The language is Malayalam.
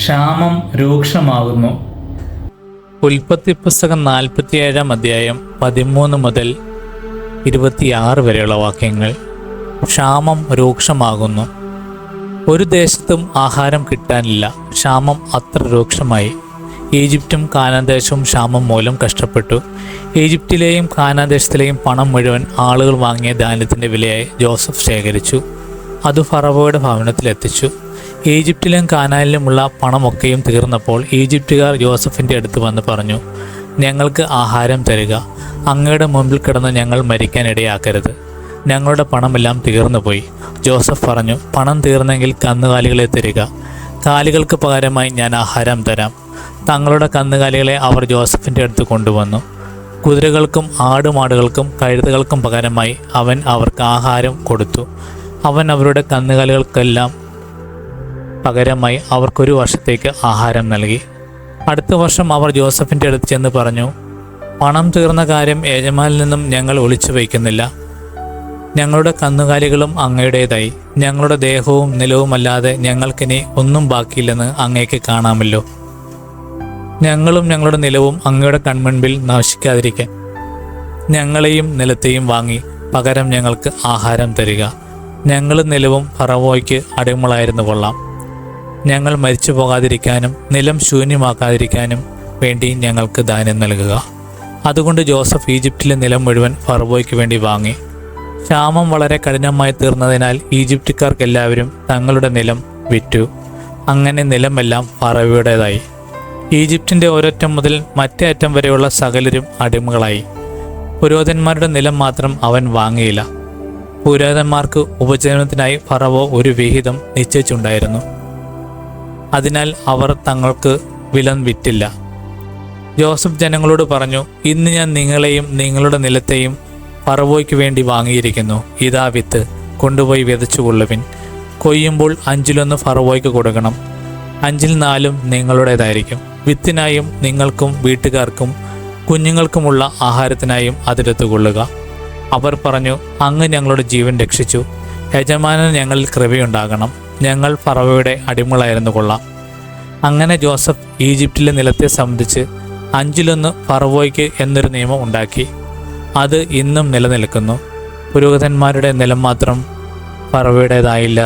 ക്ഷാമം രൂക്ഷമാകുന്നു. ഉൽപ്പത്തി പുസ്തകം 47 അധ്യായം 13 മുതൽ 26 വരെയുള്ള വാക്യങ്ങൾ. ക്ഷാമം രൂക്ഷമാകുന്നു. ഒരു ദേശത്തും ആഹാരം കിട്ടാനില്ല. ക്ഷാമം അത്ര രൂക്ഷമായി. ഈജിപ്തും കാനാൻദേശവും ക്ഷാമം മൂലം കഷ്ടപ്പെട്ടു. ഈജിപ്തിലെയും കാനാൻദേശത്തിലെയും പണം മുഴുവൻ ആളുകൾ വാങ്ങിയ ധാന്യത്തിൻ്റെ വിലയായി ജോസഫ് ശേഖരിച്ചു. അത് ഫറവോയുടെ ഭവനത്തിലെത്തിച്ചു. ഈജിപ്തിലും കാനാനിലുമുള്ള പണമൊക്കെയും തീർന്നപ്പോൾ ഈജിപ്തുകാർ ജോസഫിൻ്റെ അടുത്ത് വന്ന് പറഞ്ഞു, ഞങ്ങൾക്ക് ആഹാരം തരിക. അങ്ങയുടെ മുമ്പിൽ കിടന്ന് ഞങ്ങൾ മരിക്കാൻ ഇടയാക്കരുത്. ഞങ്ങളുടെ പണമെല്ലാം തീർന്നുപോയി. ജോസഫ് പറഞ്ഞു, പണം തീർന്നെങ്കിൽ കന്നുകാലികളെ തരിക. കാലികൾക്ക് പകരമായി ഞാൻ ആഹാരം തരാം. തങ്ങളുടെ കന്നുകാലികളെ അവർ ജോസഫിൻ്റെ അടുത്ത് കൊണ്ടുവന്നു. കുതിരകൾക്കും ആടുമാടുകൾക്കും കഴുതകൾക്കും പകരമായി അവൻ അവർക്ക് ആഹാരം കൊടുത്തു. അവൻ അവരുടെ കന്നുകാലികൾക്കെല്ലാം പകരമായി അവർക്കൊരു വർഷത്തേക്ക് ആഹാരം നൽകി. അടുത്ത വർഷം അവർ ജോസഫിൻ്റെ അടുത്ത് ചെന്ന് പറഞ്ഞു, പണം തീർന്ന കാര്യം യജമാനിൽ നിന്നും ഞങ്ങൾ ഒളിച്ചു വയ്ക്കുന്നില്ല. ഞങ്ങളുടെ കന്നുകാലികളും അങ്ങയുടേതായി. ഞങ്ങളുടെ ദേഹവും നിലവുമല്ലാതെ ഞങ്ങൾക്കിനി ഒന്നും ബാക്കിയില്ലെന്ന് അങ്ങേക്ക് കാണാമല്ലോ. ഞങ്ങളും ഞങ്ങളുടെ നിലവും അങ്ങയുടെ കൺമുൻപിൽ നശിക്കാതിരിക്കാൻ ഞങ്ങളെയും നിലത്തെയും വാങ്ങി പകരം ഞങ്ങൾക്ക് ആഹാരം തരിക. ഞങ്ങളും നിലവും ഫറവോയ്ക്ക് അടിമകളായിരുന്നു കൊള്ളാം. ഞങ്ങൾ മരിച്ചു പോകാതിരിക്കാനും നിലം ശൂന്യമാക്കാതിരിക്കാനും വേണ്ടി ഞങ്ങൾക്ക് ധാന്യം നൽകുക. അതുകൊണ്ട് ജോസഫ് ഈജിപ്തിലെ നിലം മുഴുവൻ ഫറവോയ്ക്ക് വേണ്ടി വാങ്ങി. ക്ഷാമം വളരെ കഠിനമായി തീർന്നതിനാൽ ഈജിപ്തുകാർക്കെല്ലാവരും തങ്ങളുടെ നിലം വിറ്റു. അങ്ങനെ നിലമെല്ലാം ഫറവോയുടേതായി. ഈജിപ്തിൻ്റെ ഒരറ്റം മുതൽ മറ്റേ അറ്റം വരെയുള്ള സകലരും അടിമകളായി. പുരോഹിതന്മാരുടെ നിലം മാത്രം അവൻ വാങ്ങിയില്ല. പുരോഹിതന്മാർക്ക് ഉപജീവനത്തിനായി ഫറവോ ഒരു വിഹിതം നിശ്ചയിച്ചുണ്ടായിരുന്നു. അതിനാൽ അവർ തങ്ങൾക്ക് വില വിറ്റില്ല. ജോസഫ് ജനങ്ങളോട് പറഞ്ഞു, ഇന്ന് ഞാൻ നിങ്ങളെയും നിങ്ങളുടെ നിലത്തെയും ഫറവോയ്ക്ക് വേണ്ടി വാങ്ങിയിരിക്കുന്നു. ഇതാ വിത്ത്, കൊണ്ടുപോയി വിതച്ചുകൊള്ളുവിൻ. കൊയ്യുമ്പോൾ 5-1 ഫറവോയ്ക്ക് കൊടുക്കണം. 5-4 നിങ്ങളുടേതായിരിക്കും. വിത്തിനായും നിങ്ങൾക്കും വീട്ടുകാർക്കും കുഞ്ഞുങ്ങൾക്കുമുള്ള ആഹാരത്തിനായും അതെടുത്തു കൊള്ളുക. അവർ പറഞ്ഞു, അങ്ങ് ഞങ്ങളുടെ ജീവൻ രക്ഷിച്ചു. യജമാനന് ഞങ്ങളിൽ കൃപയുണ്ടാകണം. ഞങ്ങൾ ഫറവോയുടെ അടിമകളായിരുന്നു കൊള്ളാം. അങ്ങനെ ജോസഫ് ഈജിപ്തിലെ നിലത്തെ സംബന്ധിച്ച് 5-1 ഫറവോയ്ക്ക് എന്നൊരു നിയമം ഉണ്ടാക്കി. അത് ഇന്നും നിലനിൽക്കുന്നു. പുരോഹിതന്മാരുടെ നിലം മാത്രം ഫറവോയുടേതായില്ല.